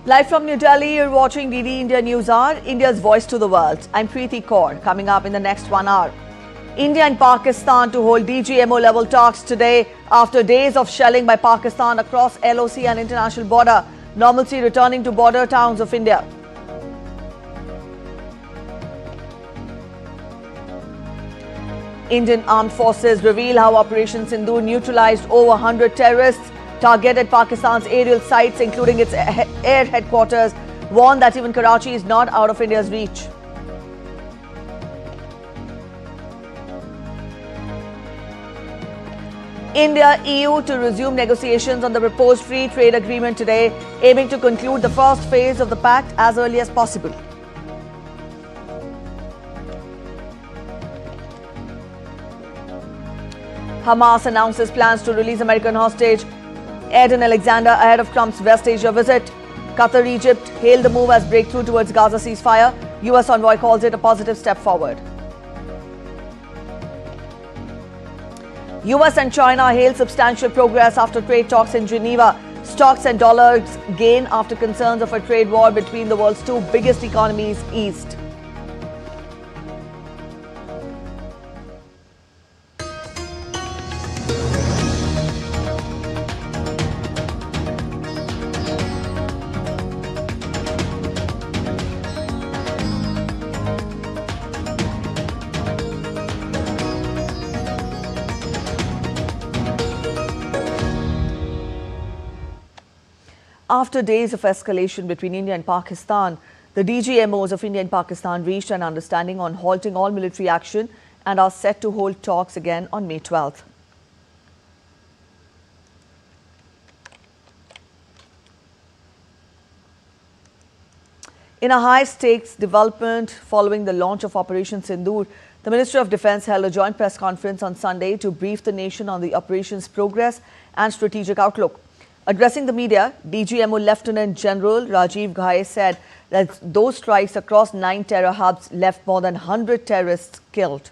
Live from New Delhi, you're watching DD India News Hour, India's voice to the world. I'm Preeti Kaur. Coming up in the next 1 hour, India and Pakistan to hold DGMO level talks today after days of shelling by Pakistan across LOC and international border. Normalcy returning to border towns of India. Indian armed forces reveal how Operation Sindoor neutralized over 100 terrorists, targeted Pakistan's aerial sites, including its air headquarters, warned that even Karachi is not out of India's reach. India-EU to resume negotiations on the proposed free trade agreement today, aiming to conclude the first phase of the pact as early as possible. Hamas announces plans to release American hostage Eden Alexander ahead of Trump's West Asia visit. Qatar, Egypt hailed the move as breakthrough towards Gaza ceasefire. US envoy calls it a positive step forward. US and China hail substantial progress after trade talks in Geneva. Stocks and dollars gain after concerns of a trade war between the world's two biggest economies eased. After days of escalation between India and Pakistan, the DGMOs of India and Pakistan reached an understanding on halting all military action and are set to hold talks again on May 12th. In a high-stakes development following the launch of Operation Sindoor, the Minister of Defence held a joint press conference on Sunday to brief the nation on the operation's progress and strategic outlook. Addressing the media, DGMO Lieutenant General Rajnathsingh said that those strikes across 9 terror hubs left more than 100 terrorists killed.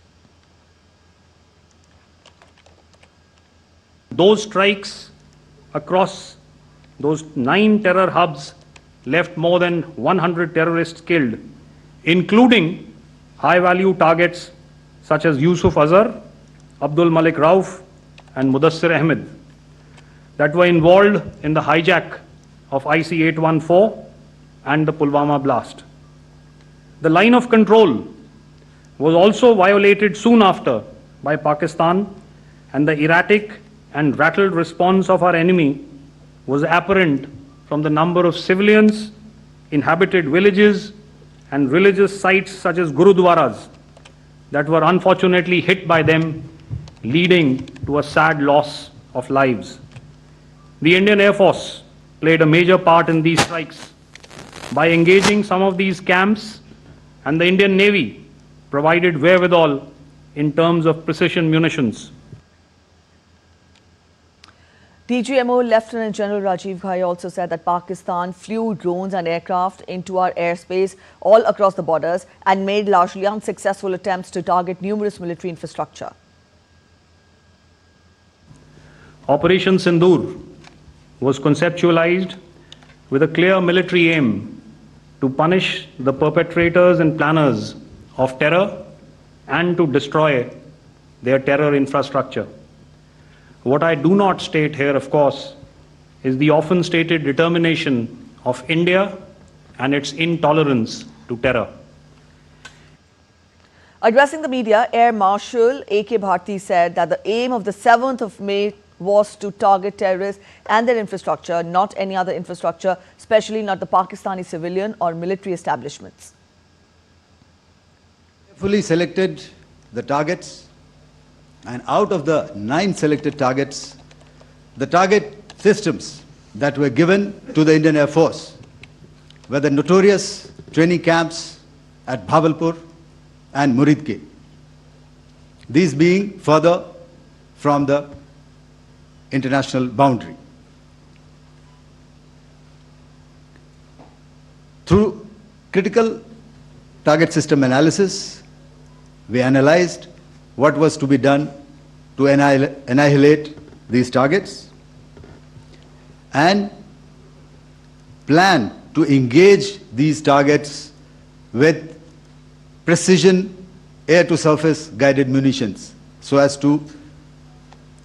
Those strikes across those 9 terror hubs left more than 100 terrorists killed, including high-value targets such as Yusuf Azhar, Abdul Malik Rauf and Mudassir Ahmed that were involved in the hijack of IC-814 and the Pulwama blast. The line of control was also violated soon after by Pakistan, and the erratic and rattled response of our enemy was apparent from the number of civilians, inhabited villages and religious sites such as Gurudwaras that were unfortunately hit by them, leading to a sad loss of lives. The Indian Air Force played a major part in these strikes by engaging some of these camps, and the Indian Navy provided wherewithal in terms of precision munitions. DGMO Lieutenant General Rajnathsingh also said that Pakistan flew drones and aircraft into our airspace all across the borders and made largely unsuccessful attempts to target numerous military infrastructure. Operation Sindoor was conceptualized with a clear military aim to punish the perpetrators and planners of terror and to destroy their terror infrastructure. What I do not state here, of course, is the often stated determination of India and its intolerance to terror. Addressing the media, Air Marshal A.K. Bharti said that the aim of the 7th of May was to target terrorists and their infrastructure, not any other infrastructure, especially not the Pakistani civilian or military establishments. Fully selected the targets, and out of the 9 selected targets, the target systems that were given to the Indian Air Force were the notorious training camps at Bhavalpur and Muridke, these being further from the international boundary. Through critical target system analysis, we analyzed what was to be done to annihilate these targets and plan to engage these targets with precision air-to-surface guided munitions so as to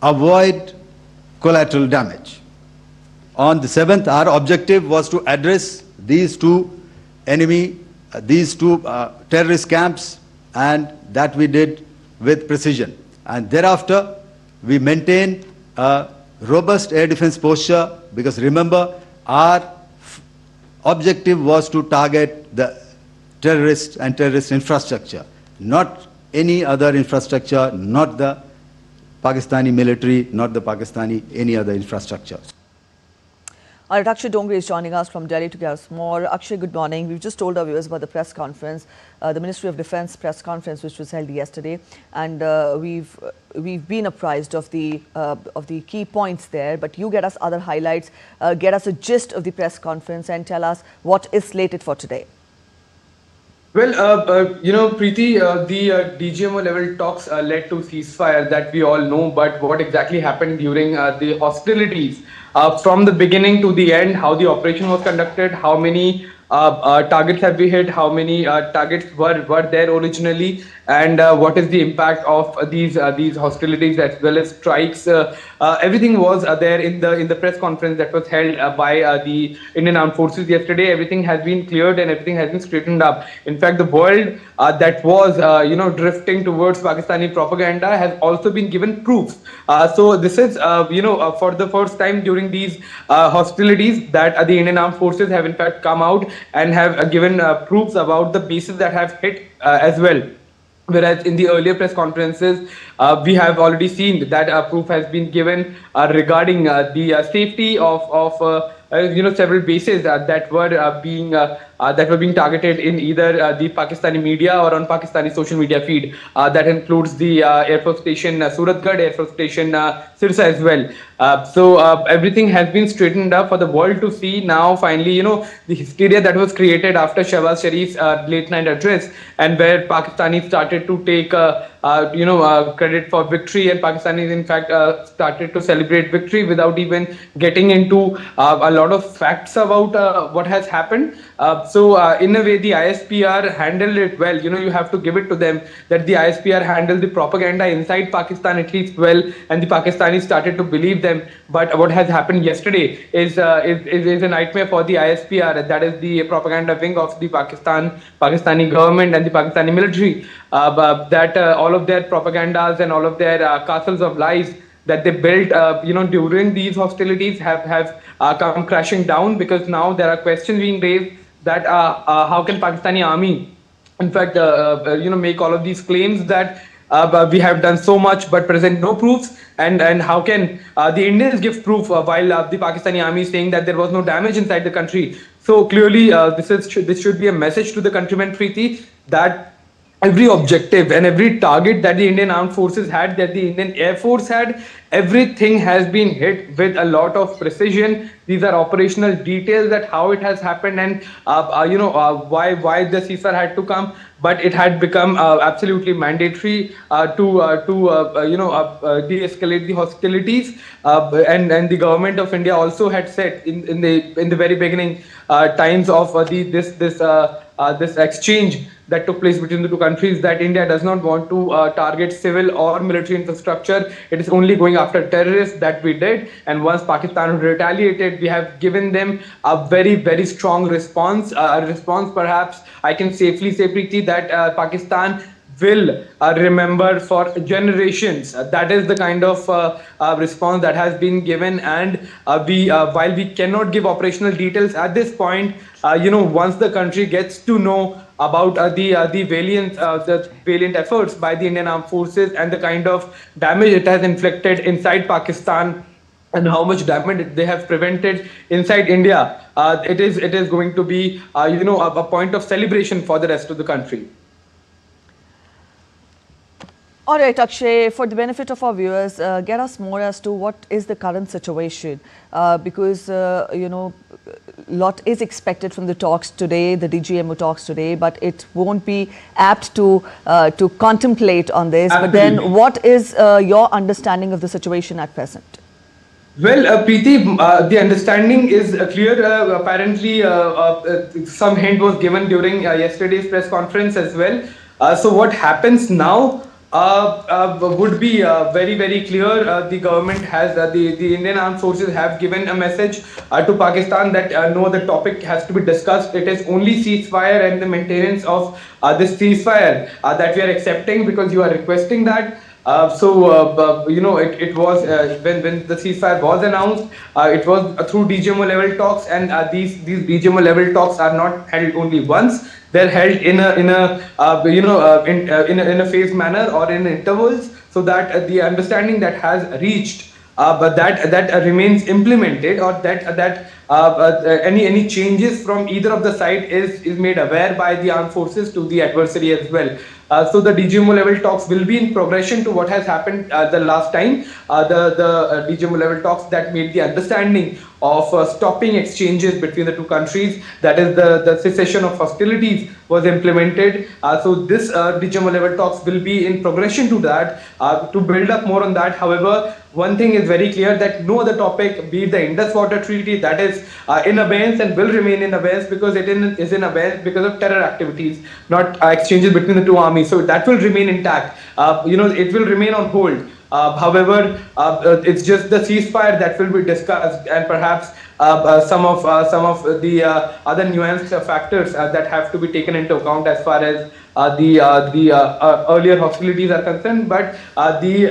avoid collateral damage. On the 7th, our objective was to address these two terrorist camps, and that we did with precision. And thereafter, we maintained a robust air defense posture, because remember, our objective was to target the terrorists and terrorist infrastructure, not any other infrastructure, not the Pakistani military, not the Pakistani any other infrastructure. All right, Akshay Dongre is joining us from Delhi to get us more. Akshay, good morning. We've just told our viewers about the press conference, the Ministry of Defence press conference, which was held yesterday, and we've been apprised of the key points there. But you get us other highlights, get us a gist of the press conference, and tell us what is slated for today. Well, Preeti, the DGMO level talks led to ceasefire, that we all know, but what exactly happened during the hostilities from the beginning to the end, how the operation was conducted, how many targets have we hit, how many targets were there originally, and what is the impact of these hostilities as well as strikes. Everything was there in the press conference that was held by the Indian Armed Forces yesterday. Everything has been cleared and everything has been straightened up. In fact, the world that was drifting towards Pakistani propaganda has also been given proofs. So this is for the first time during these hostilities that the Indian Armed Forces have in fact come out and have given proofs about the bases that have hit as well. Whereas in the earlier press conferences, we have already seen that proof has been given regarding the safety of several bases that were being targeted in either the Pakistani media or on Pakistani social media feed. That includes the Air Force Station Suratgarh, Air Force Station Sirsa as well. So everything has been straightened up for the world to see now. Finally, the hysteria that was created after Shehbaz Sharif's late night address, and where Pakistanis started to take credit for victory, and Pakistanis in fact started to celebrate victory without even getting into a lot of facts about what has happened. So in a way, the ISPR handled it well. You have to give it to them that the ISPR handled the propaganda inside Pakistan at least well, and the Pakistanis started to believe them. But what has happened yesterday is a nightmare for the ISPR. That is the propaganda wing of the Pakistani government and the Pakistani military. That all of their propagandas and all of their castles of lies that they built, during these hostilities have come crashing down, because now there are questions being raised that how can Pakistani army, in fact, make all of these claims that we have done so much but present no proofs, and how can the Indians give proof while the Pakistani army is saying that there was no damage inside the country. So clearly, this should be a message to the countrymen, Preeti, that every objective and every target that the Indian Armed Forces had, that the Indian Air Force had, everything has been hit with a lot of precision. These are operational details that how it has happened, and why the ceasefire had to come. But it had become absolutely mandatory to de-escalate the hostilities. And the government of India also had said in the very beginning times of this exchange that took place between the two countries, that India does not want to target civil or military infrastructure. It is only going after terrorists. That we did. And once Pakistan retaliated, we have given them a very, very strong response. A response, perhaps I can safely say, Preeti, that Pakistan will remember for generations. That is the kind of response that has been given. And while we cannot give operational details at this point, once the country gets to know about the valiant efforts by the Indian Armed Forces and the kind of damage it has inflicted inside Pakistan, and how much damage they have prevented inside India, it is going to be a point of celebration for the rest of the country. All right, Akshay, for the benefit of our viewers, get us more as to what is the current situation, because lot is expected from the talks today, the DGMO talks today, but it won't be apt to contemplate on this. Absolutely. But then, what is your understanding of the situation at present? Well, Preeti, the understanding is clear. Apparently, some hint was given during yesterday's press conference as well. So what happens now would be very, very clear. The government has, the Indian Armed Forces have given a message to Pakistan that no other topic has to be discussed. It is only ceasefire and the maintenance of this ceasefire that we are accepting, because you are requesting that. It was when the ceasefire was announced, it was through DGMO level talks, and these DGMO level talks are not held only once. They're held in a phased manner or in intervals, so that the understanding that has reached, but that remains implemented, or that any changes from either of the side is made aware by the armed forces to the adversary as well. So the DGMO level talks will be in progression to what has happened the last time. The DGMO level talks that made the understanding of stopping exchanges between the two countries, that is the cessation of hostilities, was implemented. So this DGMO level talks will be in progression to that, to build up more on that. However, one thing is very clear, that no other topic, be it the Indus Water Treaty, that is in abeyance and will remain in abeyance, because it is in abeyance because of terror activities, not exchanges between the two armies. So that will remain intact. It will remain on hold. However, it's just the ceasefire that will be discussed, and perhaps some of the other nuanced factors that have to be taken into account as far as the earlier hostilities are concerned. But the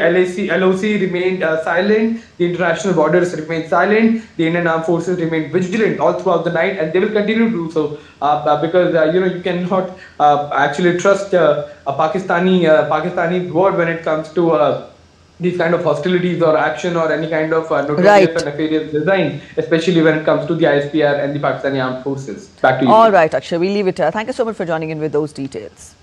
LOC remained silent, the international borders remained silent, the Indian Armed Forces remained vigilant all throughout the night, and they will continue to do so, because you cannot actually trust a Pakistani word when it comes to these kind of hostilities or action or any kind of notorious or nefarious design, especially when it comes to the ISPR and the Pakistani Armed Forces. Back to you. All right, Akshay, we'll leave it here. Thank you so much for joining in with those details.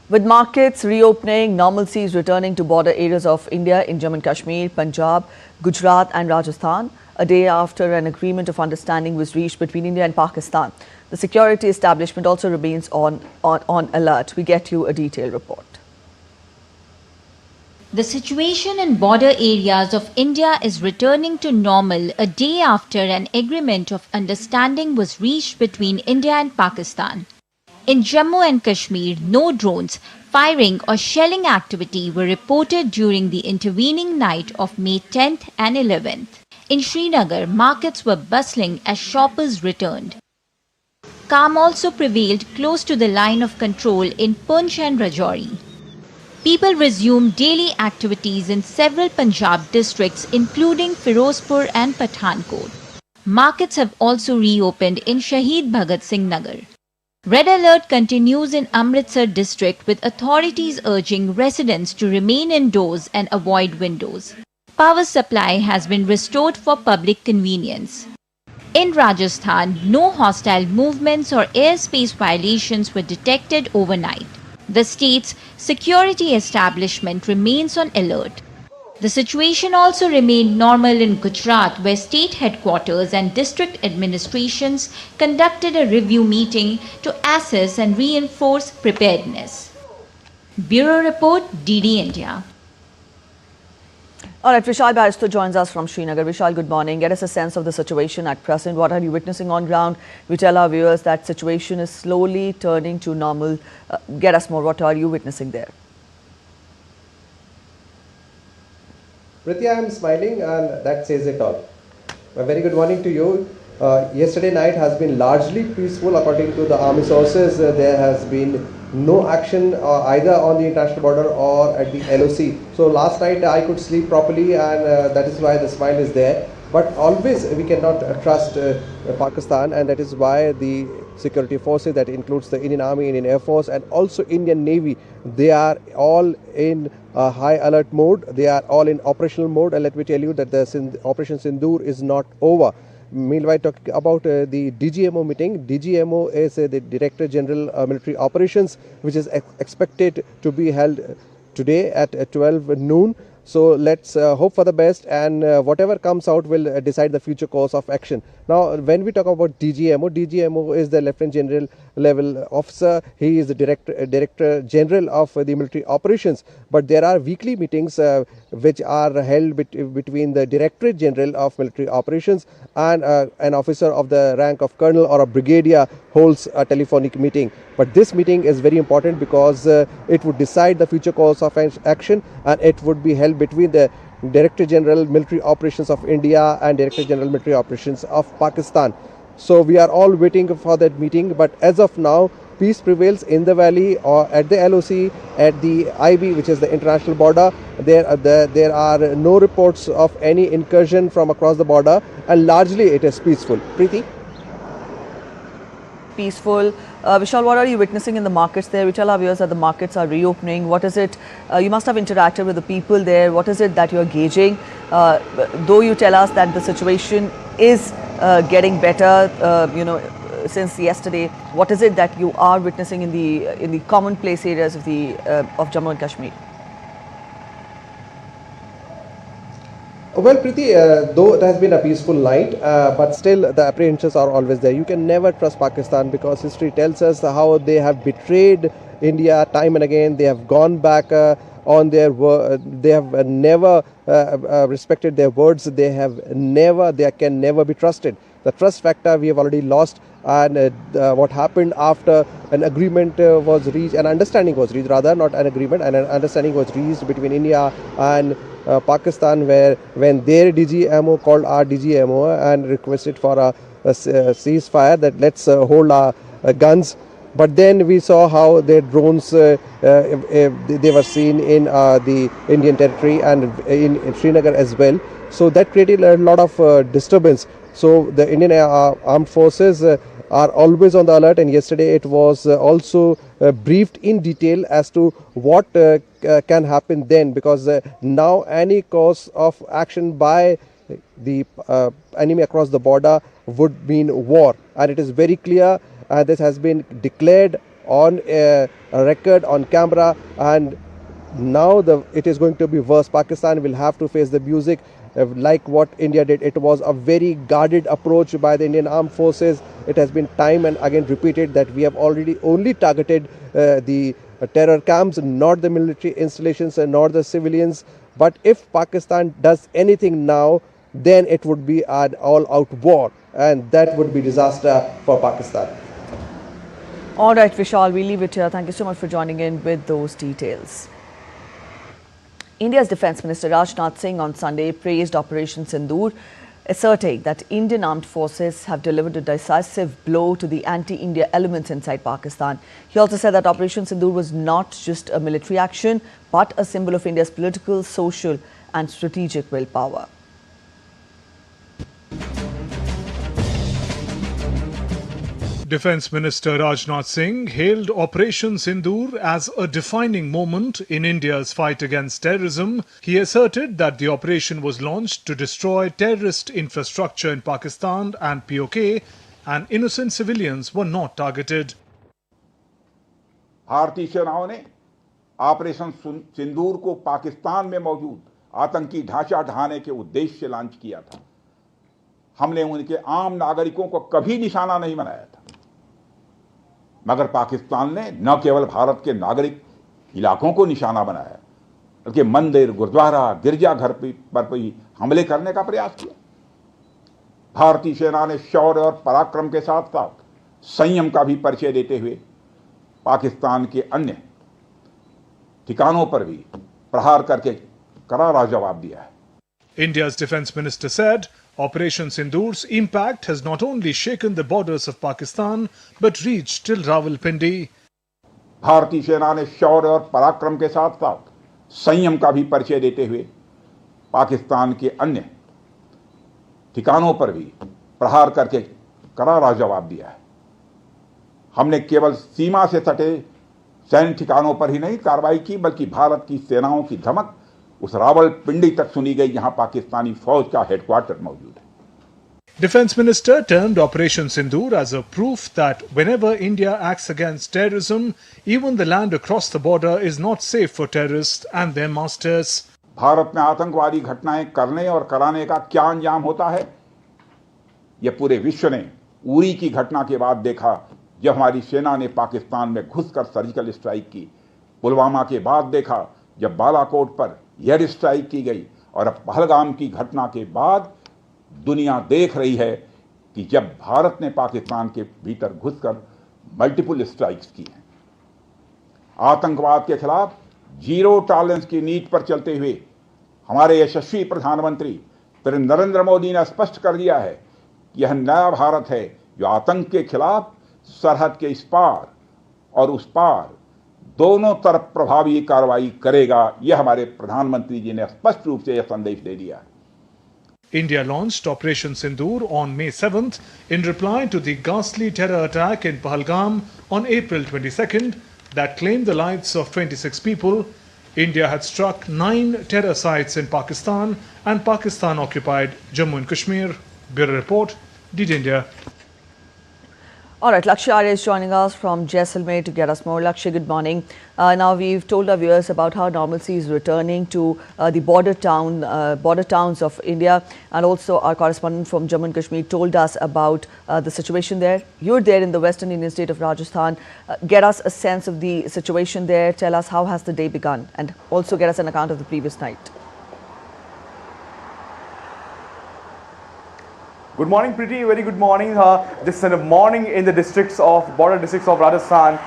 With markets reopening, normalcy is returning to border areas of India in Jammu and Kashmir, Punjab, Gujarat and Rajasthan, a day after an agreement of understanding was reached between India and Pakistan. The security establishment also remains on alert. We get you a detailed report. The situation in border areas of India is returning to normal a day after an agreement of understanding was reached between India and Pakistan. In Jammu and Kashmir, no drones, firing or shelling activity were reported during the intervening night of May 10th and 11th. In Srinagar, markets were bustling as shoppers returned. Calm also prevailed close to the line of control in Poonch and Rajouri. People resumed daily activities in several Punjab districts, including Firozpur and Pathankot. Markets have also reopened in Shaheed Bhagat Singh Nagar. Red alert continues in Amritsar district, with authorities urging residents to remain indoors and avoid windows. Power supply has been restored for public convenience. In Rajasthan, no hostile movements or airspace violations were detected overnight. The state's security establishment remains on alert. The situation also remained normal in Gujarat, where state headquarters and district administrations conducted a review meeting to assess and reinforce preparedness. Bureau Report, DD India. All right, Vishal Barrister joins us from Srinagar. Vishal, good morning. Get us a sense of the situation at present. What are you witnessing on ground? We tell our viewers that situation is slowly turning to normal. Get us more. What are you witnessing there? Priti, I am smiling, and that says it all. A very good morning to you. Yesterday night has been largely peaceful according to the army sources. There has been no action either on the international border or at the LOC. So last night I could sleep properly, and that is why the smile is there. But always we cannot trust Pakistan, and that is why the security forces, that includes the Indian Army, Indian Air Force and also Indian Navy, they are all in high alert mode. They are all in operational mode, and let me tell you that the Operation Sindoor is not over. Meanwhile, talking about the DGMO meeting, DGMO is the Director General Military Operations, which is expected to be held today at 12 noon. So let's hope for the best, and whatever comes out will decide the future course of action. Now, when we talk about DGMO, DGMO is the Lieutenant General level officer. He is the Director General of the military operations. But there are weekly meetings which are held between the Directorate General of military operations and an officer of the rank of colonel or a brigadier holds a telephonic meeting. But this meeting is very important because it would decide the future course of action, and it would be held between the Director General Military Operations of India and Director General Military Operations of Pakistan. So we are all waiting for that meeting, but as of now, peace prevails in the valley or at the LOC, at the IB, which is the international border. There are no reports of any incursion from across the border, and largely it is peaceful. Preeti? Peaceful. Vishal, what are you witnessing in the markets there? We tell our viewers that the markets are reopening. What is it? You must have interacted with the people there. What is it that you're gauging? Though you tell us that the situation is getting better, since yesterday, what is it that you are witnessing in the commonplace areas of Jammu and Kashmir? Well, Preeti, though it has been a peaceful night, but still the apprehensions are always there. You can never trust Pakistan because history tells us how they have betrayed India time and again. They have gone back on their word. They have never respected their words. They can never be trusted. The trust factor we have already lost, and what happened after an agreement was reached, an understanding was reached, rather not an agreement, and an understanding was reached between India and Pakistan, where when their DGMO called our DGMO and requested for a ceasefire, that let's hold our guns. But then we saw how their drones they were seen in the Indian territory and in Srinagar as well. So that created a lot of disturbance. So the Indian armed forces are always on the alert, and yesterday it was also briefed in detail as to what can happen then, because now any course of action by the enemy across the border would mean war, and it is very clear. This has been declared on a record, on camera, and now it is going to be worse. Pakistan will have to face the music like what India did. It was a very guarded approach by the Indian armed forces. It has been time and again repeated that we have already only targeted the terror camps, not the military installations and not the civilians. But if Pakistan does anything now, then it would be an all-out war, and that would be disaster for Pakistan. All right, Vishal, we leave it here. Thank you so much for joining in with those details. India's Defence Minister Rajnathsingh on Sunday praised Operation Sindoor, asserting that Indian armed forces have delivered a decisive blow to the anti-India elements inside Pakistan. He also said that Operation Sindoor was not just a military action, but a symbol of India's political, social and strategic willpower. Defence Minister Rajnath Singh hailed Operation Sindoor as a defining moment in India's fight against terrorism. He asserted that the operation was launched to destroy terrorist infrastructure in Pakistan and POK, and innocent civilians were not targeted. भारतीय सेनाओं ने operation सिंदूर को पाकिस्तान में मौजूद आतंकी ढांचा ढहाने के उद्देश्य से लॉन्च किया था। हमने उनके आम नागरिकों को कभी निशाना नहीं बनाया था, मगर पाकिस्तान ने न केवल भारत के नागरिक इलाकों को निशाना बनाया, बल्कि मंदिर, गुरुद्वारा, गिरजाघर पर भी हमले करने का प्रयास किया। भारतीय सेना ने शौर्य और पराक्रम के साथ साथ संयम का भी परिचय देते हुए पाकिस्तान के अन्य ठिकानों पर भी प्रहार करके करारा जवाब दिया है। India's Defence Minister said Operation Sindoor's impact has not only shaken the borders of Pakistan but reached till Rawalpindi. भारतीय सेना ने शौर्य और पराक्रम के साथ साथ संयम का भी परिचय देते हुए पाकिस्तान के अन्य ठिकानों पर भी प्रहार करके करारा जवाब दिया है। हमने केवल सीमा से सटे सैन्य ठिकानों पर ही नहीं कार्रवाई की, बल्कि भारत की सेनाओं की धमक उस रावलपिंडी तक सुनी गई जहां पाकिस्तानी फौज का हेडक्वार्टर मौजूद है। Defence Minister termed Operation Sindoor as a proof that whenever India acts against terrorism, even the land across the border is not safe for terrorists and their masters. Bharat में आतंकवादी घटनाएं करने और कराने का क्या अंजाम होता है, यह पूरे विश्व ने उरी की घटना के बाद देखा, जब हमारी सेना ने पाकिस्तान में घुसकर सर्जिकल स्ट्राइक की, पुलवामा के बाद देखा जब बालाकोट पर एयर स्ट्राइक की गई, और अब पहलगाम की घटना के बाद दुनिया देख रही है कि जब भारत ने पाकिस्तान के भीतर घुसकर मल्टीपल स्ट्राइक्स की हैं, आतंकवाद के खिलाफ जीरो टॉलरेंस की नीति पर चलते हुए हमारे यशस्वी प्रधानमंत्री श्री नरेंद्र मोदी ने स्पष्ट कर दिया है कि यह नया भारत है जो आतंक के खिलाफ सरहद के इस पार और उस पार दोनों तरफ प्रभावी कार्रवाई करेगा। यह हमारे प्रधानमंत्री जी ने स्पष्ट रूप से यह संदेश दे दिया है। India launched Operation Sindoor on May 7th in reply to the ghastly terror attack in Pahalgam on April 22nd that claimed the lives of 26 people. India had struck 9 terror sites in Pakistan and Pakistan occupied Jammu and Kashmir. Bureau Report, DD India. All right, Lakshya Arya is joining us from Jaisalmer to get us more. Lakshya, good morning. Now we've told our viewers about how normalcy is returning to the border towns of India, and also our correspondent from Jammu and Kashmir told us about the situation there. You're there in the western Indian state of Rajasthan. Get us a sense of the situation there. Tell us how has the day begun, and also get us an account of the previous night. Good morning, Preeti. Very good morning. This morning in the border districts of Rajasthan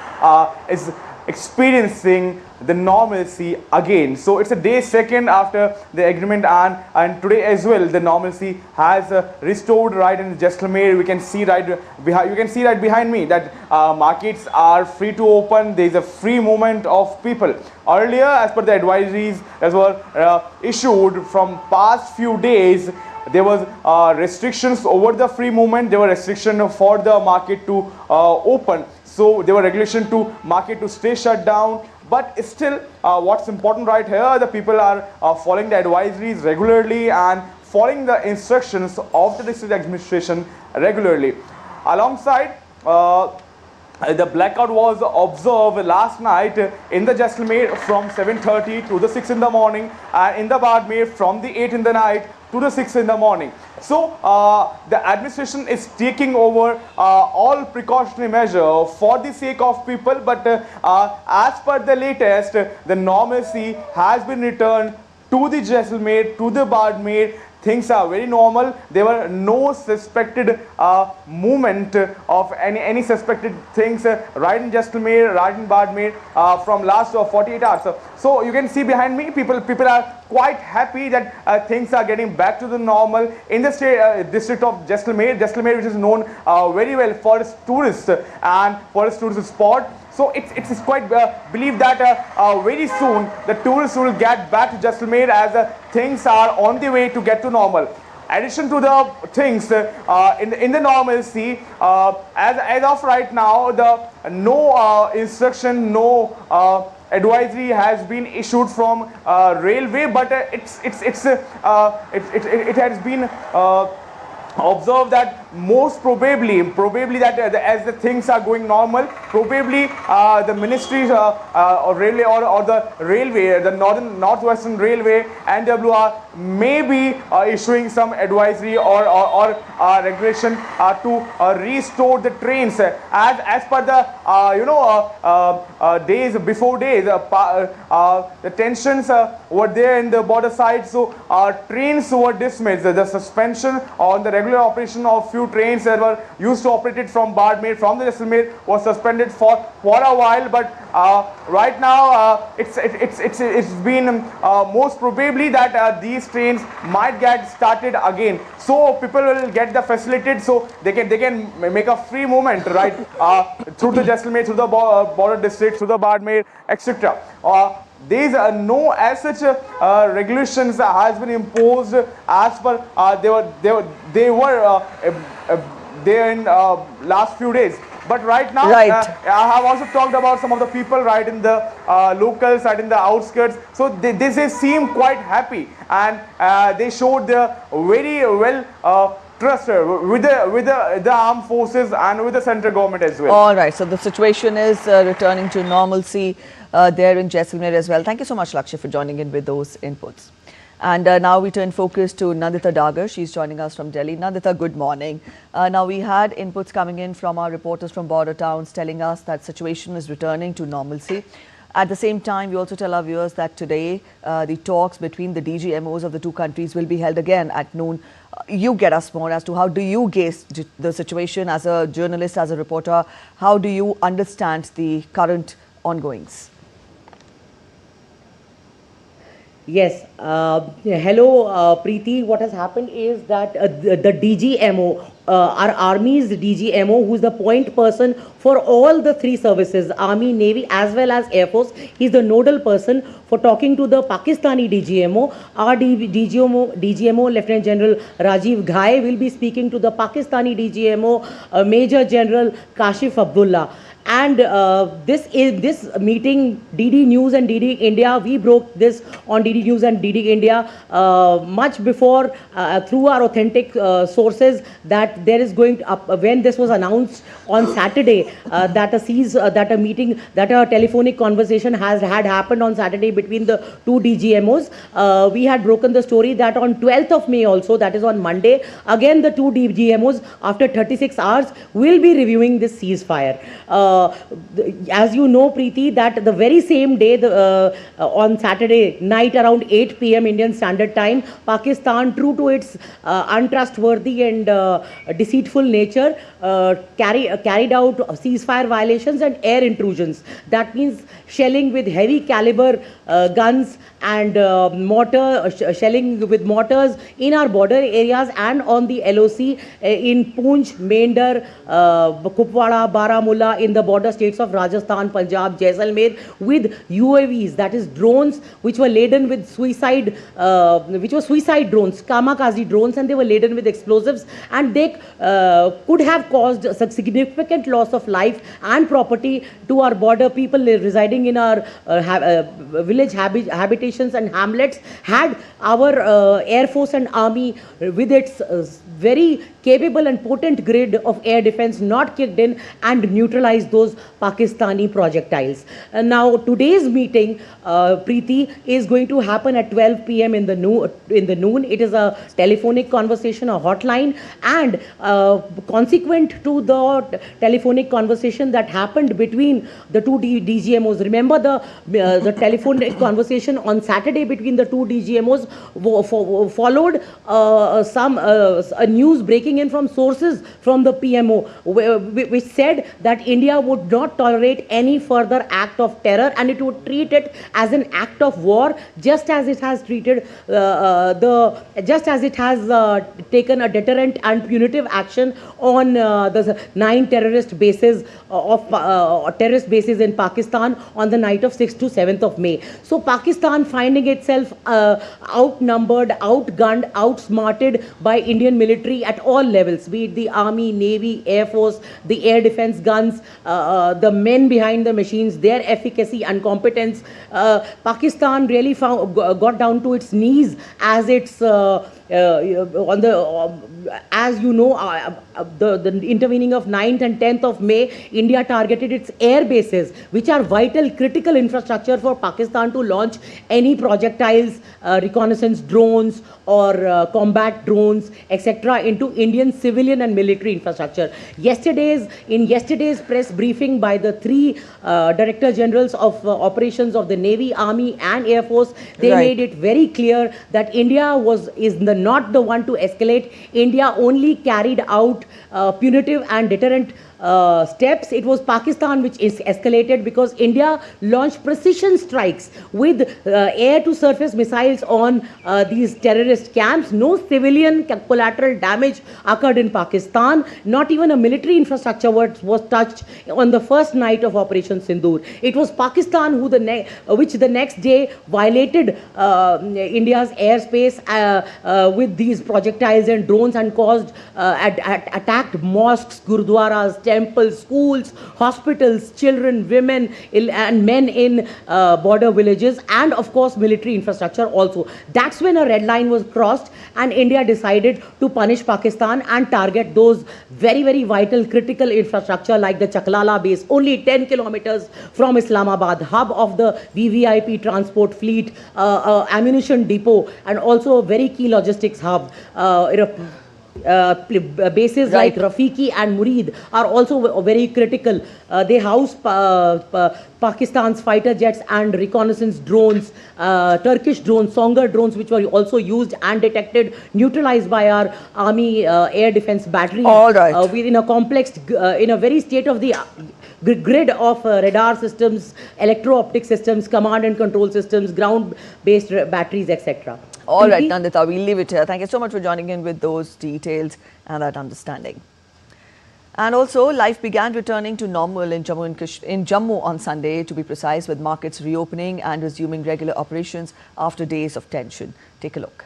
is experiencing the normalcy again. So it's a day second after the agreement, and today as well the normalcy has restored right in Jaisalmer. We can see right behind. You can see right behind me that markets are free to open. There is a free movement of people. Earlier, as per the advisories that were issued from past few days, there was restrictions over the free movement. There were restrictions for the market to open. So there were regulations to market to stay shut down. But still, what's important right here, the people are following the advisories regularly and following the instructions of the district administration regularly. Alongside, the blackout was observed last night in the Jaisalmer from 7:30 to the 6 in the morning, and in the Badmer from the 8 in the night to the 6 in the morning. So the administration is taking over all precautionary measures for the sake of people, but as per the latest, the normalcy has been returned to the Jaisalmer, to the Badmer. Things are very normal. There were no suspected movement of any suspected things right in Jaisalmer, right in Badmer from last 48 hours. So you can see behind me, people are quite happy that things are getting back to the normal in the district of Jaisalmer, which is known very well for its tourists and for its tourist spot. So it's quite believed that very soon the tourists will get back to Jaisalmer as things are on the way to get to normal. Addition to the things in the normalcy, as of right now, the no instruction, no advisory has been issued from railway, but it has been observe that most probably that as the things are going normal, probably the ministries or railway or the railway, the northwestern railway, NWR, may be issuing some advisory or regulation to restore the trains as per the days before days. The tensions were there in the border side, so trains were dismissed. The suspension on the regular operation of few trains that were used to operate it from Badmer, from the Jaisalmer, was suspended for a while. But right now, it's been most probably that these trains might get started again. So people will get the facilitated, so they can make a free movement right through the Jaisalmer, through the border district, through the Badmer, etc. There is no as such regulations has been imposed as per they were there in last few days. But right now, I have also talked about some of the people right in the locals, right in the outskirts. So they seem quite happy, and they showed their very well trust with the armed forces and with the central government as well. All right, so the situation is returning to normalcy there in Jaisalmer as well. Thank you so much, Lakshya, for joining in with those inputs. And now we turn focus to Nandita Dagar. She's joining us from Delhi. Nandita, good morning. Now we had inputs coming in from our reporters from border towns telling us that situation is returning to normalcy. At the same time, we also tell our viewers that today the talks between the DGMOs of the two countries will be held again at noon. You get us more as to how do you gauge the situation as a journalist, as a reporter? How do you understand the current ongoings? Yes. Hello, Preeti. What has happened is that the DGMO, our Army's DGMO, who's the point person for all the three services, Army, Navy, as well as Air Force, he's the nodal person for talking to the Pakistani DGMO. Our DGMO, Lieutenant General Rajiv Ghai, will be speaking to the Pakistani DGMO, Major General Kashif Abdullah. And this meeting, DD News and DD India, we broke this on DD News and DD India much before through our authentic sources that there is going to, when this was announced on Saturday that a telephonic conversation had happened on Saturday between the two DGMOs. We had broken the story that on 12th of May also, that is on Monday, again the two DGMOs after 36 hours will be reviewing this ceasefire. As you know, Preeti, that the very same day, on Saturday night around 8 p.m. Indian Standard Time, Pakistan, true to its untrustworthy and deceitful nature, carried out ceasefire violations and air intrusions. That means shelling with heavy caliber guns and shelling with mortars in our border areas and on the LOC in Poonch, Mendar, Kupwara, Baramulla, in the border states of Rajasthan, Punjab, Jaisalmer, with UAVs, that is drones which were laden with suicide drones, kamikaze drones, and they were laden with explosives, and they could have caused a significant loss of life and property to our border people residing in our village habitations and hamlets, had our Air Force and Army with its very capable and potent grid of air defense not kicked in and neutralized those Pakistani projectiles. And now today's meeting, Preeti, is going to happen at 12 p.m. in the noon. It is a telephonic conversation, a hotline, and consequent to the telephonic conversation that happened between the two DGMOs. Remember the telephonic conversation on Saturday between the two DGMOs followed a news breaking in from sources from the PMO, which said that India would not tolerate any further act of terror and it would treat it as an act of war, just as it has treated taken a deterrent and punitive action on the 9 terrorist bases in Pakistan on the night of 6th to 7th of May. So Pakistan, finding itself outnumbered, outgunned, outsmarted by Indian military at all levels, be it the Army, Navy, Air Force, the air defense guns, the men behind the machines, their efficacy and competence. Pakistan really got down to its knees as its as you know, the intervening of 9th and 10th of May, India targeted its air bases, which are vital, critical infrastructure for Pakistan to launch any projectiles, reconnaissance drones or combat drones, etc., into Indian civilian and military infrastructure. In yesterday's press briefing by the three Director Generals of Operations of the Navy, Army and Air Force, they made it very clear that India is not the one to escalate. India only carried out punitive and deterrent steps. It was Pakistan which is escalated because India launched precision strikes with air-to-surface missiles on these terrorist camps. No civilian collateral damage occurred in Pakistan. Not even a military infrastructure was touched on the first night of Operation Sindoor. It was Pakistan which the next day violated India's airspace with these projectiles and drones and caused attacked mosques, gurudwaras, temples, schools, hospitals, children, women and men in border villages, and of course military infrastructure also. That's when a red line was crossed and India decided to punish Pakistan and target those very, very vital critical infrastructure like the Chaklala base, only 10 kilometers from Islamabad, hub of the VVIP transport fleet, ammunition depot, and also a very key logistics hub. Bases like Rafiki and Murid are also very critical. They house Pakistan's fighter jets and reconnaissance drones, Turkish drones, Songar drones, which were also used and detected, neutralized by our army air defense batteries. All right. Within a complex, in a very state of the grid of radar systems, electro-optic systems, command and control systems, ground-based batteries, etc. All right, Nandita, we'll leave it here. Thank you so much for joining in with those details and that understanding. And also, life began returning to normal in Jammu on Sunday, to be precise, with markets reopening and resuming regular operations after days of tension. Take a look.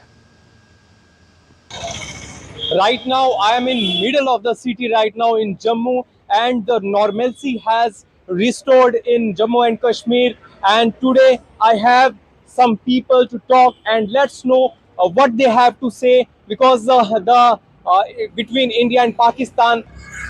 Right now, I am in middle of the city right now in Jammu, and the normalcy has restored in Jammu and Kashmir. And today, I have some people to talk, and let's know what they have to say, because between India and Pakistan,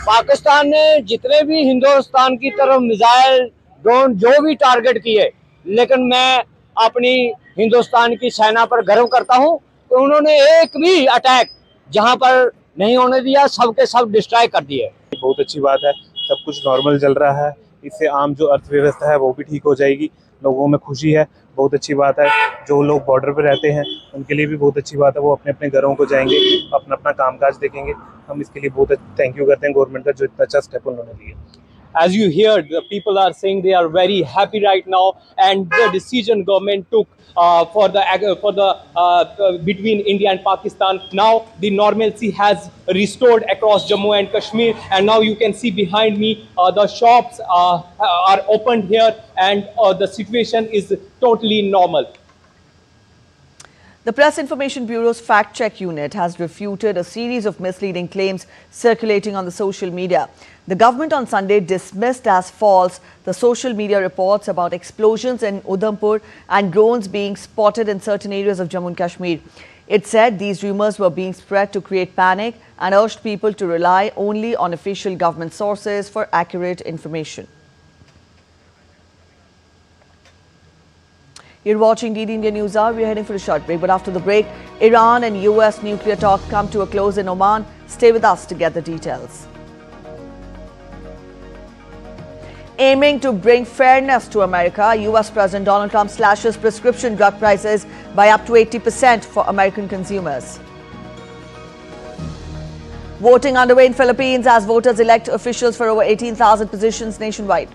Pakistan ने जितने भी हिंदुस्तान की तरफ missile drone जो भी target किए, लेकिन मैं अपनी हिंदुस्तान की सेना पर गर्व करता हूं कि उन्होंने एक भी अटैक जहां पर नहीं होने दिया, सबके सब डिस्ट्रॉय कर दिए। बहुत अच्छी बात है, सब कुछ नॉर्मल चल रहा है, इससे आम जो अर्थव्यवस्था है वो भी ठीक हो जाएगी, लोगों में खुशी है, बहुत अच्छी बात है। जो लोग बॉर्डर पे रहते हैं उनके लिए भी बहुत अच्छी बात है, वो अपने अपने घरों को जाएंगे, अपना अपना कामकाज देखेंगे। हम इसके लिए बहुत थैंक यू करते हैं गवर्नमेंट का, जो इतना अच्छा स्टेप उन्होंने लिया। As you hear, the people are saying they are very happy right now, and the decision government took between India and Pakistan. Now the normalcy has restored across Jammu and Kashmir, and now you can see behind me the shops are opened here, and the situation is totally normal. The Press Information Bureau's fact-check unit has refuted a series of misleading claims circulating on the social media. The government on Sunday dismissed as false the social media reports about explosions in Udhampur and drones being spotted in certain areas of Jammu and Kashmir. It said these rumors were being spread to create panic and urged people to rely only on official government sources for accurate information. You're watching DD India News Hour. We're heading for a short break, but after the break, Iran and US nuclear talk come to a close in Oman. Stay with us to get the details. Aiming to bring fairness to America, US President Donald Trump slashes prescription drug prices by up to 80% for American consumers. Voting underway in Philippines as voters elect officials for over 18,000 positions nationwide.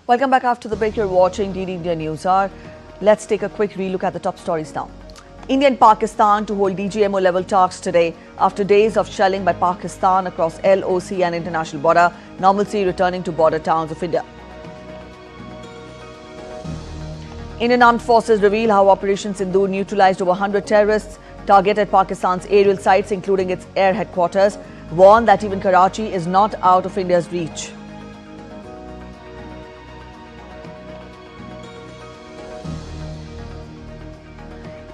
Welcome back after the break. You're watching DD India News Hour. Let's take a quick relook at the top stories now. India and Pakistan to hold DGMO level talks today after days of shelling by Pakistan across LOC and international border, normalcy returning to border towns of India. Indian Armed Forces reveal how Operation Sindoor neutralized over 100 terrorists, targeted Pakistan's aerial sites including its air headquarters, warned that even Karachi is not out of India's reach.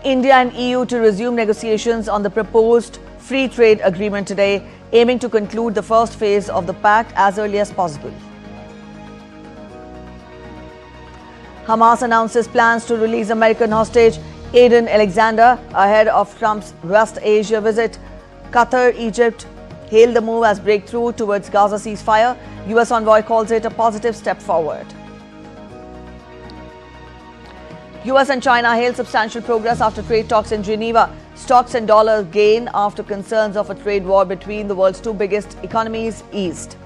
India and EU to resume negotiations on the proposed free trade agreement today, aiming to conclude the first phase of the pact as early as possible. Hamas announces plans to release American hostage Aiden Alexander ahead of Trump's West Asia visit. Qatar, Egypt hailed the move as breakthrough towards Gaza ceasefire. US envoy calls it a positive step forward. US and China hailed substantial progress after trade talks in Geneva. Stocks and dollars gain after concerns of a trade war between the world's two biggest economies eased.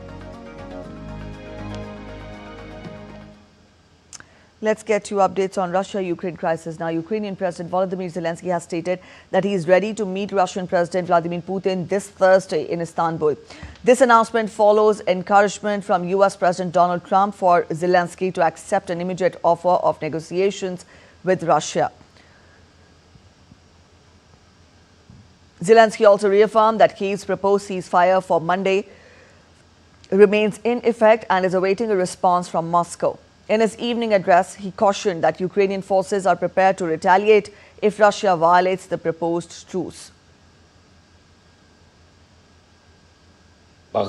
Let's get you updates on Russia-Ukraine crisis. Now, Ukrainian President Volodymyr Zelenskyy has stated that he is ready to meet Russian President Vladimir Putin this Thursday in Istanbul. This announcement follows encouragement from US President Donald Trump for Zelenskyy to accept an immediate offer of negotiations with Russia. Zelenskyy also reaffirmed that Kyiv's proposed ceasefire for Monday remains in effect and is awaiting a response from Moscow. In his evening address, he cautioned that Ukrainian forces are prepared to retaliate if Russia violates the proposed truce. We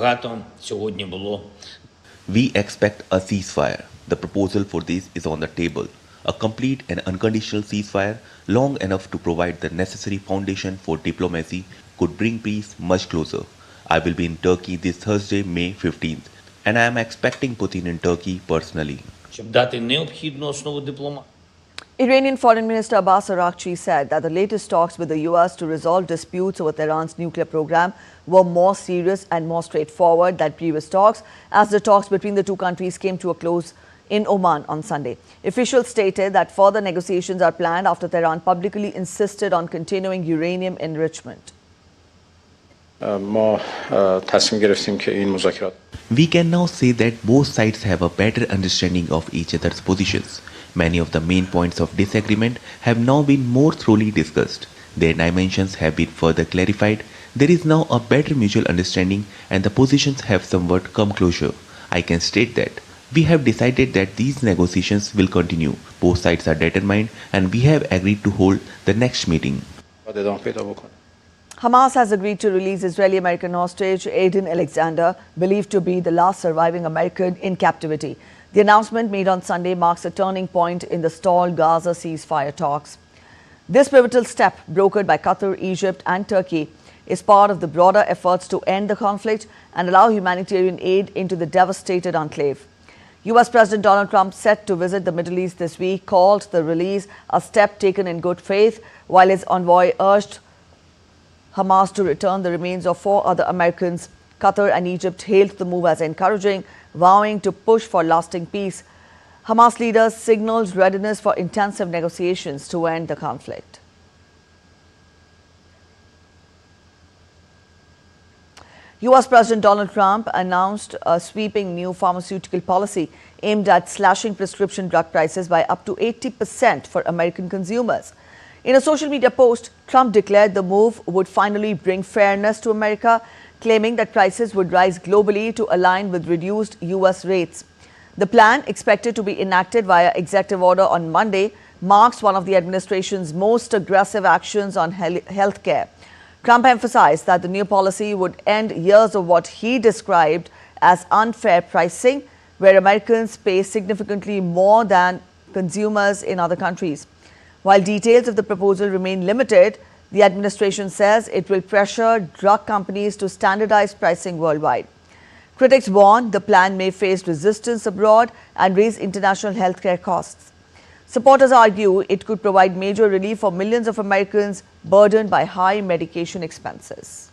expect a ceasefire. The proposal for this is on the table. A complete and unconditional ceasefire, long enough to provide the necessary foundation for diplomacy, could bring peace much closer. I will be in Turkey this Thursday, May 15th, and I am expecting Putin in Turkey personally. Iranian Foreign Minister Abbas Araghchi said that the latest talks with the US to resolve disputes over Tehran's nuclear program were more serious and more straightforward than previous talks, as the talks between the two countries came to a close in Oman on Sunday. Officials stated that further negotiations are planned after Tehran publicly insisted on continuing uranium enrichment. We can now say that both sides have a better understanding of each other's positions. Many of the main points of disagreement have now been more thoroughly discussed. Their dimensions have been further clarified. There is now a better mutual understanding and the positions have somewhat come closer. I can state that we have decided that these negotiations will continue. Both sides are determined and we have agreed to hold the next meeting. Hamas has agreed to release Israeli-American hostage Aiden Alexander, believed to be the last surviving American in captivity. The announcement made on Sunday marks a turning point in the stalled Gaza ceasefire talks. This pivotal step, brokered by Qatar, Egypt and Turkey, is part of the broader efforts to end the conflict and allow humanitarian aid into the devastated enclave. US President Donald Trump, set to visit the Middle East this week, called the release a step taken in good faith, while his envoy urged Hamas to return the remains of 4 other Americans. Qatar and Egypt hailed the move as encouraging, vowing to push for lasting peace. Hamas leaders signaled readiness for intensive negotiations to end the conflict. US President Donald Trump announced a sweeping new pharmaceutical policy aimed at slashing prescription drug prices by up to 80% for American consumers. In a social media post, Trump declared the move would finally bring fairness to America, claiming that prices would rise globally to align with reduced US rates. The plan, expected to be enacted via executive order on Monday, marks one of the administration's most aggressive actions on health care. Trump emphasized that the new policy would end years of what he described as unfair pricing, where Americans pay significantly more than consumers in other countries. While details of the proposal remain limited, the administration says it will pressure drug companies to standardize pricing worldwide. Critics warn the plan may face resistance abroad and raise international healthcare costs. Supporters argue it could provide major relief for millions of Americans burdened by high medication expenses.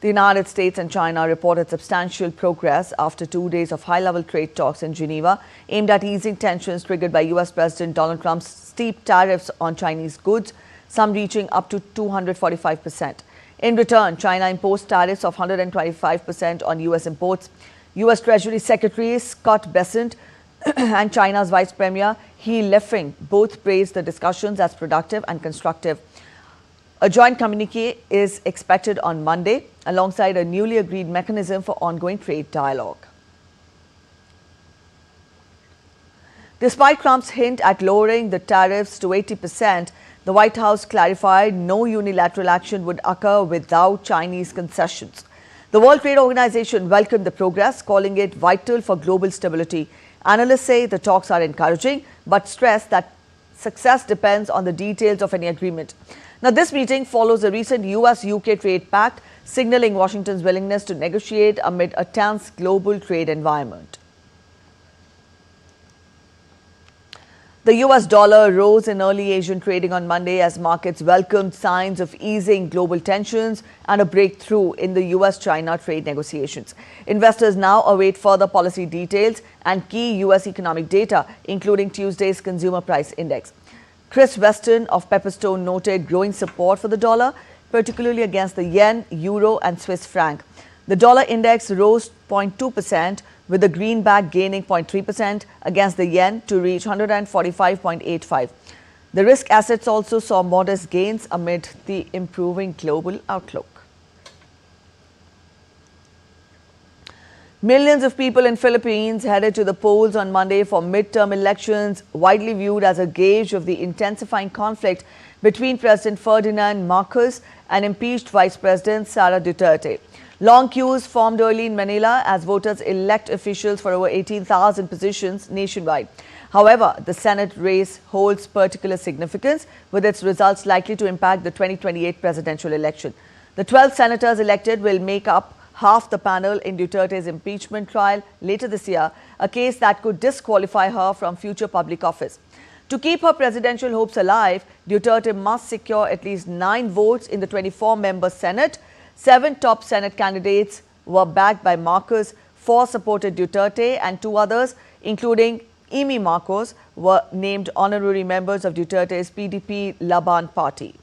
The United States and China reported substantial progress after 2 days of high-level trade talks in Geneva aimed at easing tensions triggered by US President Donald Trump's steep tariffs on Chinese goods, some reaching up to 245%. In return, China imposed tariffs of 125% on US imports. US Treasury Secretary Scott Bessent and China's Vice Premier He Lifeng both praised the discussions as productive and constructive. A joint communique is expected on Monday, alongside a newly agreed mechanism for ongoing trade dialogue. Despite Trump's hint at lowering the tariffs to 80%, the White House clarified no unilateral action would occur without Chinese concessions. The World Trade Organization welcomed the progress, calling it vital for global stability. Analysts say the talks are encouraging, but stress that success depends on the details of any agreement. Now, this meeting follows a recent US-UK trade pact, signaling Washington's willingness to negotiate amid a tense global trade environment. The US dollar rose in early Asian trading on Monday as markets welcomed signs of easing global tensions and a breakthrough in the US-China trade negotiations. Investors now await further policy details and key US economic data, including Tuesday's consumer price index. Chris Weston of Pepperstone noted growing support for the dollar, particularly against the yen, euro and Swiss franc. The dollar index rose 0.2%, with the greenback gaining 0.3% against the yen to reach 145.85. The risk assets also saw modest gains amid the improving global outlook. Millions of people in Philippines headed to the polls on Monday for midterm elections, widely viewed as a gauge of the intensifying conflict between President Ferdinand Marcos and impeached Vice President Sara Duterte. Long queues formed early in Manila as voters elect officials for over 18,000 positions nationwide. However, the Senate race holds particular significance, with its results likely to impact the 2028 presidential election. The 12 senators elected will make up half the panel in Duterte's impeachment trial later this year, a case that could disqualify her from future public office. To keep her presidential hopes alive, Duterte must secure at least 9 votes in the 24-member Senate. 7 top Senate candidates were backed by Marcos, 4 supported Duterte, and 2 others, including Amy Marcos, were named honorary members of Duterte's PDP Laban party.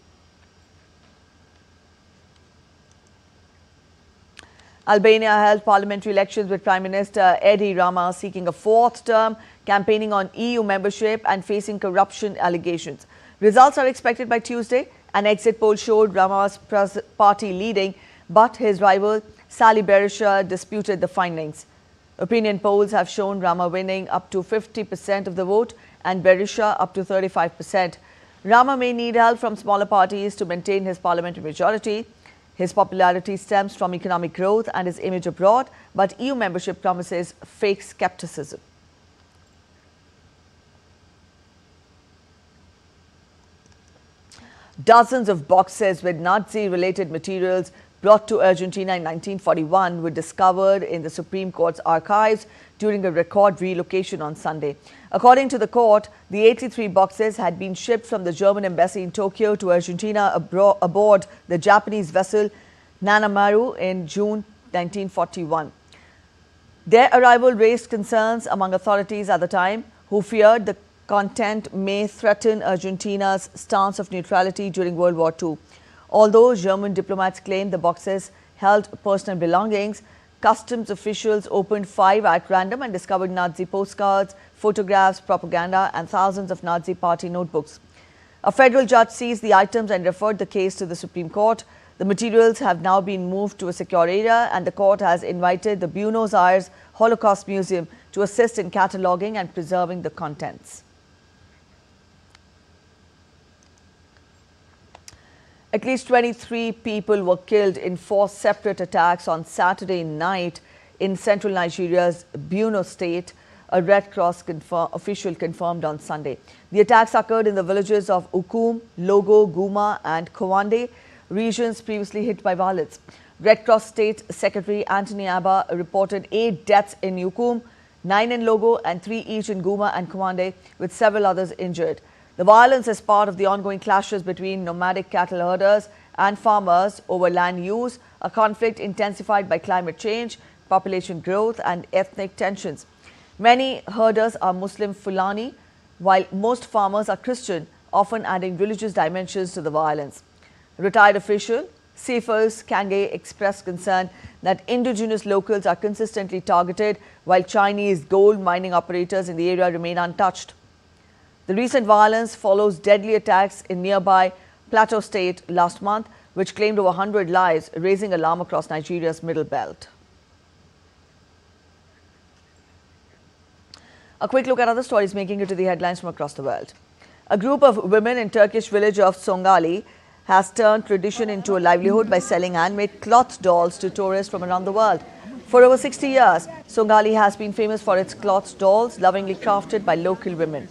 Albania held parliamentary elections with Prime Minister Edi Rama seeking a 4th term, campaigning on EU membership and facing corruption allegations. Results are expected by Tuesday. An exit poll showed Rama's party leading, but his rival Sali Berisha disputed the findings. Opinion polls have shown Rama winning up to 50% of the vote and Berisha up to 35%. Rama may need help from smaller parties to maintain his parliamentary majority. His popularity stems from economic growth and his image abroad, but EU membership promises fake skepticism. Dozens of boxes with Nazi-related materials brought to Argentina in 1941 were discovered in the Supreme Court's archives during a record relocation on Sunday. According to the court, the 83 boxes had been shipped from the German embassy in Tokyo to Argentina aboard the Japanese vessel Nanamaru in June 1941. Their arrival raised concerns among authorities at the time, who feared the content may threaten Argentina's stance of neutrality during World War II. Although German diplomats claimed the boxes held personal belongings, customs officials opened 5 at random and discovered Nazi postcards, photographs, propaganda, and thousands of Nazi party notebooks. A federal judge seized the items and referred the case to the Supreme Court. The materials have now been moved to a secure area, and the court has invited the Buenos Aires Holocaust Museum to assist in cataloguing and preserving the contents. At least 23 people were killed in 4 separate attacks on Saturday night in central Nigeria's Borno state, a Red Cross official confirmed on Sunday. The attacks occurred in the villages of Ukum, Logo, Guma and Kowande, regions previously hit by violence. Red Cross State Secretary Anthony Abba reported 8 deaths in Ukum, 9 in Logo and 3 each in Guma and Kowande, with several others injured. The violence is part of the ongoing clashes between nomadic cattle herders and farmers over land use, a conflict intensified by climate change, population growth and ethnic tensions. Many herders are Muslim Fulani, while most farmers are Christian, often adding religious dimensions to the violence. Retired official Cephas Kange expressed concern that indigenous locals are consistently targeted, while Chinese gold mining operators in the area remain untouched. The recent violence follows deadly attacks in nearby Plateau State last month, which claimed over 100 lives, raising alarm across Nigeria's middle belt. A quick look at other stories making it to the headlines from across the world. A group of women in Turkish village of Songali has turned tradition into a livelihood by selling handmade cloth dolls to tourists from around the world. For over 60 years, Songali has been famous for its cloth dolls, lovingly crafted by local women.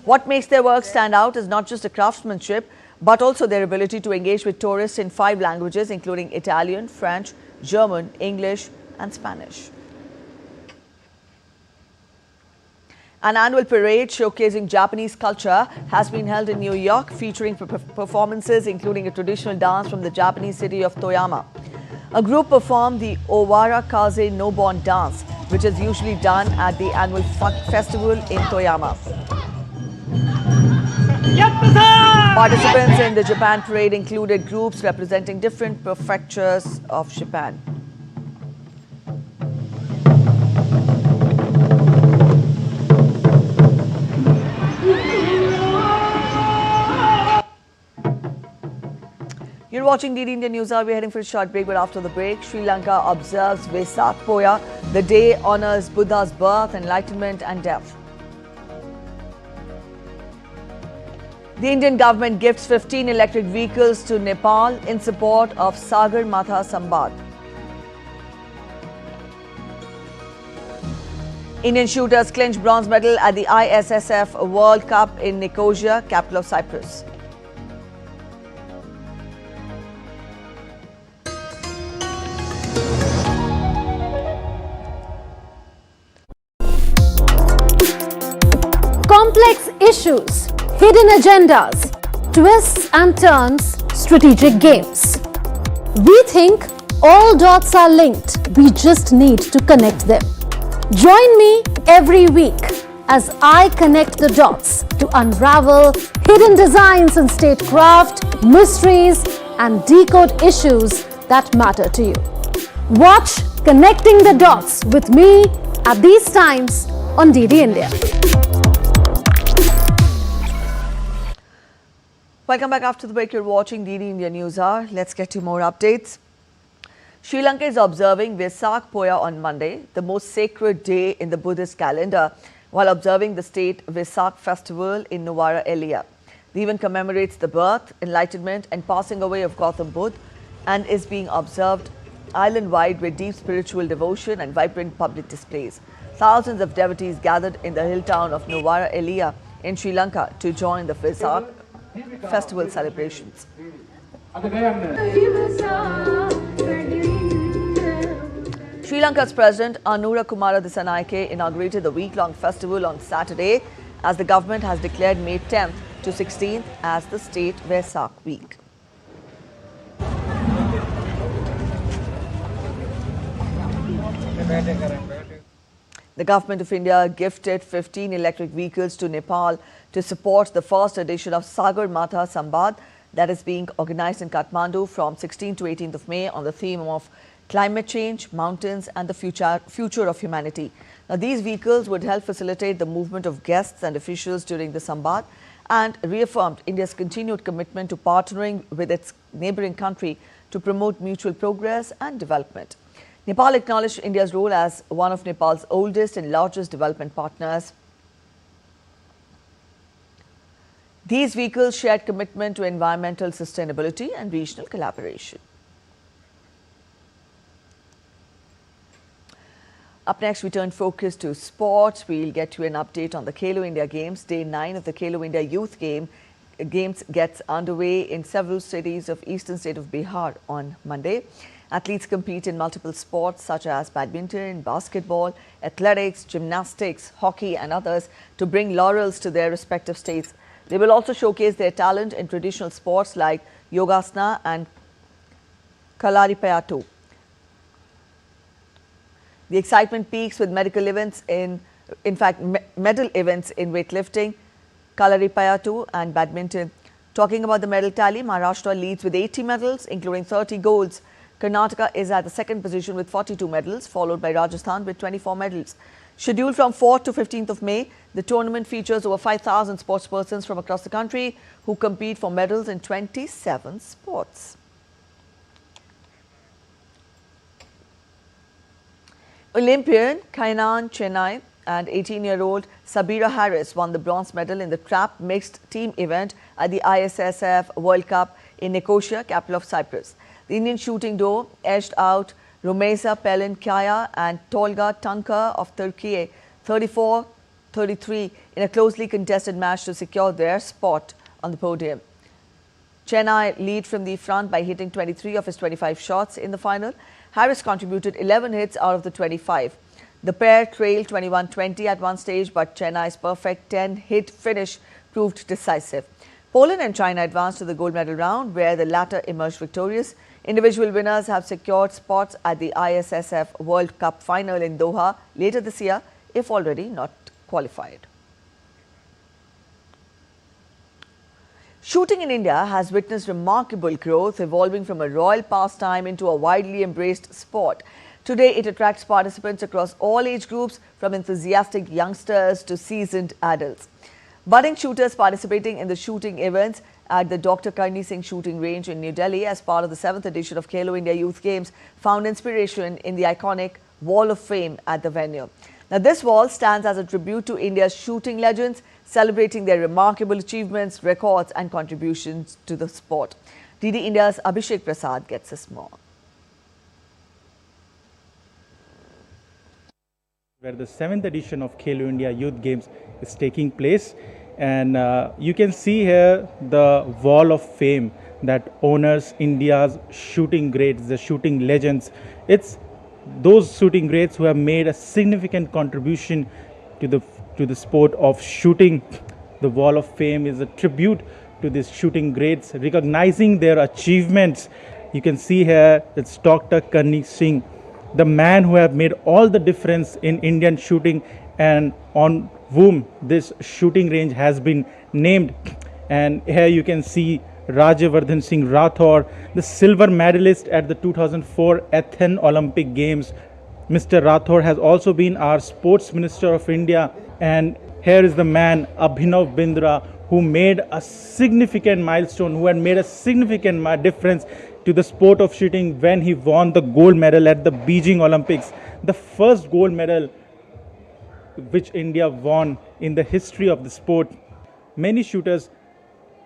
What makes their work stand out is not just the craftsmanship, but also their ability to engage with tourists in 5 languages, including Italian, French, German, English, and Spanish. An annual parade showcasing Japanese culture has been held in New York, featuring performances including a traditional dance from the Japanese city of Toyama. A group performed the Owara Kaze No-Born dance, which is usually done at the annual festival in Toyama. Participants in the Japan parade included groups representing different prefectures of Japan. You're watching DD India News Hour. We're heading for a short break, but after the break, Sri Lanka observes Vesak Poya. The day honors Buddha's birth, enlightenment and death. The Indian government gifts 15 electric vehicles to Nepal in support of Sagar Matha Sambad. Indian shooters clinch bronze medal at the ISSF World Cup in Nicosia, capital of Cyprus. Complex issues, hidden agendas, twists and turns, strategic games. We think all dots are linked. We just need to connect them. Join me every week as I connect the dots to unravel hidden designs in statecraft, mysteries, and decode issues that matter to you. Watch Connecting the Dots with me at these times on DD India. Welcome back after the break. You're watching DD India News Hour. Let's get to more updates. Sri Lanka is observing Vesak Poya on Monday, the most sacred day in the Buddhist calendar, while observing the state Vesak festival in Nuwara Eliya. The event commemorates the birth, enlightenment and passing away of Gautam Buddha and is being observed island-wide with deep spiritual devotion and vibrant public displays. Thousands of devotees gathered in the hill town of Nuwara Eliya in Sri Lanka to join the Vesak festival celebrations. Sri Lanka's President Anura Kumara Dissanayake inaugurated the week-long festival on Saturday, as the government has declared May 10th to 16th as the State Vesak Week. The Government of India gifted 15 electric vehicles to Nepal to support the first edition of Sagar Matha Sambad that is being organized in Kathmandu from 16th to 18th of May on the theme of climate change, mountains and the future of humanity. Now, these vehicles would help facilitate the movement of guests and officials during the Sambad and reaffirmed India's continued commitment to partnering with its neighboring country to promote mutual progress and development. Nepal acknowledged India's role as one of Nepal's oldest and largest development partners. These vehicles shared commitment to environmental sustainability and regional collaboration. Up next, we turn focus to sports. We'll get you an update on the Khelo India Games. Day 9 of the Khelo India Youth Games gets underway in several cities of eastern state of Bihar on Monday. Athletes compete in multiple sports such as badminton, basketball, athletics, gymnastics, hockey and others to bring laurels to their respective states. They will also showcase their talent in traditional sports like yogasana and kalaripayattu. The excitement peaks with medical events medal events in weightlifting, kalaripayattu and badminton. Talking about the medal tally, Maharashtra leads with 80 medals, including 30 golds. Karnataka is at the second position with 42 medals, followed by Rajasthan with 24 medals. Scheduled from 4th to 15th of May, the tournament features over 5,000 sportspersons from across the country who compete for medals in 27 sports. Olympian Kainan Chennai and 18-year-old Sabira Harris won the bronze medal in the trap mixed team event at the ISSF World Cup in Nicosia, capital of Cyprus. The Indian shooting duo edged out Rumeysa Pelinkaya and Tolga Tanka of Turkey 34-33 in a closely contested match to secure their spot on the podium. Chennai lead from the front by hitting 23 of his 25 shots in the final. Harris contributed 11 hits out of the 25. The pair trailed 21-20 at one stage, but Chennai's perfect 10-hit finish proved decisive. Poland and China advanced to the gold medal round, where the latter emerged victorious. Individual winners have secured spots at the ISSF World Cup final in Doha later this year, if already not qualified. Shooting in India has witnessed remarkable growth, evolving from a royal pastime into a widely embraced sport. Today, it attracts participants across all age groups, from enthusiastic youngsters to seasoned adults. Budding shooters participating in the shooting events at the Dr. Karni Singh shooting range in New Delhi as part of the 7th edition of Khelo India Youth Games found inspiration in the iconic Wall of Fame at the venue. Now, this wall stands as a tribute to India's shooting legends, celebrating their remarkable achievements, records and contributions to the sport. DD India's Abhishek Prasad gets us more. Where the 7th edition of Khelo India Youth Games is taking place, and you can see here the Wall of Fame that honors India's shooting greats, the shooting legends. It's those shooting greats who have made a significant contribution to the sport of shooting. The Wall of Fame is a tribute to these shooting greats, recognizing their achievements. You can see here it's Dr. Karni Singh, the man who have made all the difference in Indian shooting, and on whom this shooting range has been named. And here you can see Rajnathsingh Rathore, the silver medalist at the 2004 Athens Olympic Games. Mr. Rathore has also been our Sports Minister of India. And here is the man, Abhinav Bindra, who made a significant milestone, who had made a significant difference to the sport of shooting when he won the gold medal at the Beijing Olympics. The first gold medal which India won in the history of the sport. Many shooters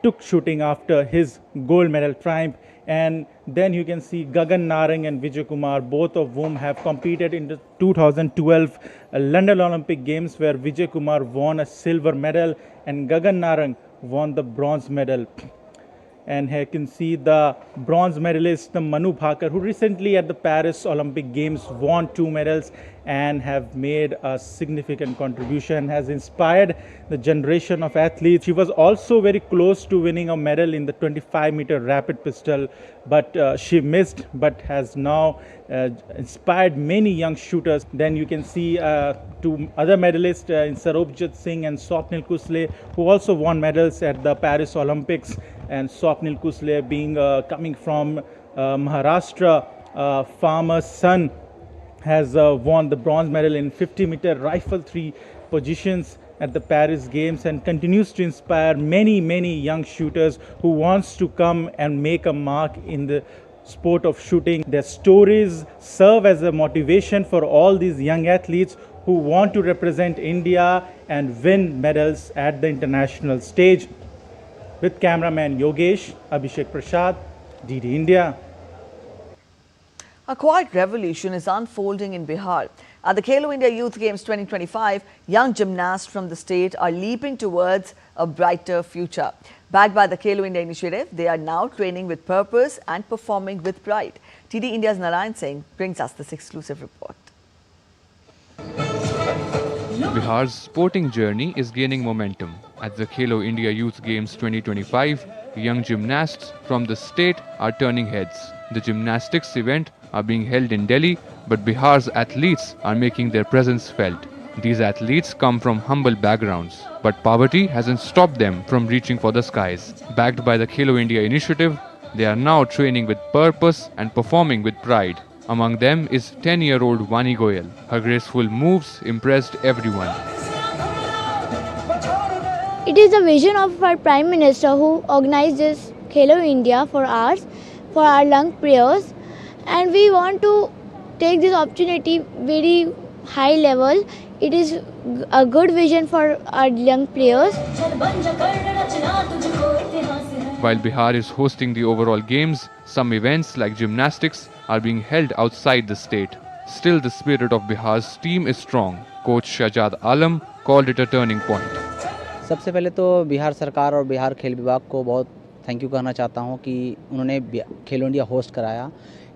took shooting after his gold medal triumph, and then you can see Gagan Narang and Vijay Kumar, both of whom have competed in the 2012 London Olympic Games, where Vijay Kumar won a silver medal and Gagan Narang won the bronze medal. And here you can see the bronze medalist, the Manu Bhakar, who recently at the Paris Olympic Games won 2 medals and have made a significant contribution, has inspired the generation of athletes. She was also very close to winning a medal in the 25-meter rapid pistol, but she missed, but has now inspired many young shooters. Then you can see 2 other medalists in Sarobjit Singh and Swapnil Kusle, who also won medals at the Paris Olympics. And Swapnil Kusle being coming from Maharashtra, farmer's son, has won the bronze medal in 50-meter rifle 3 positions at the Paris Games, and continues to inspire many young shooters who wants to come and make a mark in the sport of shooting. Their stories serve as a motivation for all these young athletes who want to represent India and win medals at the international stage. With cameraman Yogesh, Abhishek Prasad, DD India. A quiet revolution is unfolding in Bihar. At the Khelo India Youth Games 2025, young gymnasts from the state are leaping towards a brighter future. Backed by the Khelo India initiative, they are now training with purpose and performing with pride. TD India's Narayan Singh brings us this exclusive report. Bihar's sporting journey is gaining momentum. At the Khelo India Youth Games 2025, young gymnasts from the state are turning heads. The gymnastics event are being held in Delhi, but Bihar's athletes are making their presence felt. These athletes come from humble backgrounds, but poverty hasn't stopped them from reaching for the skies. Backed by the Khelo India initiative, they are now training with purpose and performing with pride. Among them is 10-year-old Vani Goyal. Her graceful moves impressed everyone. It is the vision of our Prime Minister who organized this Khelo India for our young players, and we want to take this opportunity very high level. It is a good vision for our young players. While Bihar is hosting the overall games, some events like gymnastics are being held outside the state. Still, the spirit of Bihar's team is strong. Coach Shahjad Alam called it a turning point. सबसे पहले तो बिहार सरकार और बिहार खेल विभाग को बहुत thank you कहना चाहता हूँ कि उन्होंने खेलो इंडिया होस्ट कराया।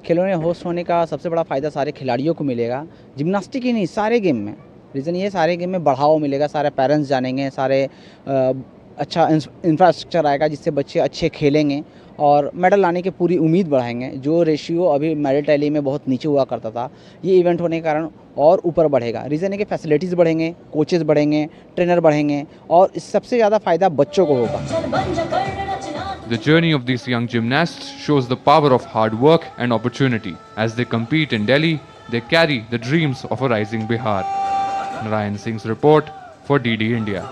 खेलो इंडिया होस्ट होने का सबसे बड़ा फ़ायदा सारे खिलाड़ियों को मिलेगा, जिम्नास्टिक ही नहीं सारे गेम में। रीज़न ये सारे गेम में बढ़ावा मिलेगा, सारे पेरेंट्स जानेंगे, सारे अच्छा इंफ्रास्ट्रक्चर आएगा जिससे बच्चे अच्छे खेलेंगे और मेडल लाने की पूरी उम्मीद बढ़ाएंगे। जो रेशियो अभी मेडल टैली में बहुत नीचे हुआ करता था, ये इवेंट होने के कारण और ऊपर बढ़ेगा। रीज़न है कि फैसिलिटीज़ बढ़ेंगे, कोचेज़ बढ़ेंगे, ट्रेनर बढ़ेंगे और इस सबसे ज़्यादा फ़ायदा बच्चों को होगा। The journey of these young gymnasts shows the power of hard work and opportunity. As they compete in Delhi, they carry the dreams of a rising Bihar. Rajnathsing's report for DD India.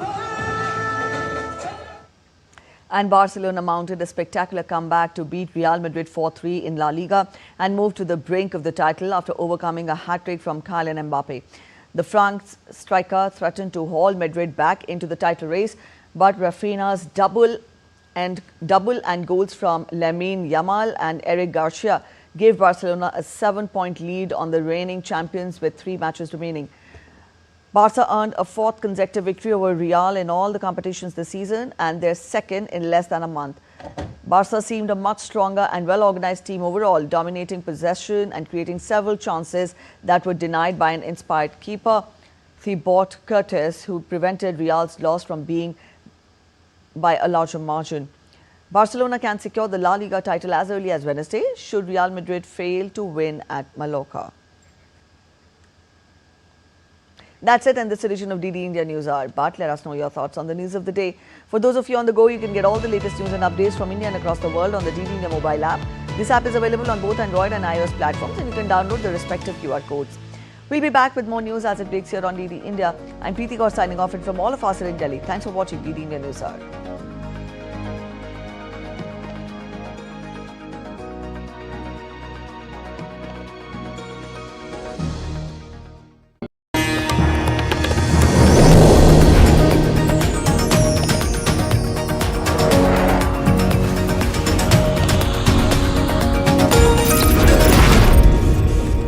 And Barcelona mounted a spectacular comeback to beat Real Madrid 4-3 in La Liga and moved to the brink of the title after overcoming a hat-trick from Kylian Mbappe. The France striker threatened to haul Madrid back into the title race, but Rafinha's double and goals from Lamine Yamal and Eric Garcia gave Barcelona a 7-point lead on the reigning champions with 3 matches remaining. Barca earned a 4th consecutive victory over Real in all the competitions this season and their 2nd in less than a month. Barca seemed a much stronger and well-organized team overall, dominating possession and creating several chances that were denied by an inspired keeper, Thibaut Courtois, who prevented Real's loss from being by a larger margin. Barcelona can secure the La Liga title as early as Wednesday should Real Madrid fail to win at Mallorca. That's it in this edition of DD India News Hour. But let us know your thoughts on the news of the day. For those of you on the go, you can get all the latest news and updates from India and across the world on the DD India mobile app. This app is available on both Android and iOS platforms and you can download the respective QR codes. We'll be back with more news as it breaks here on DD India. I'm Preeti Kaur signing off, and from all of us here in Delhi, thanks for watching DD India News Hour.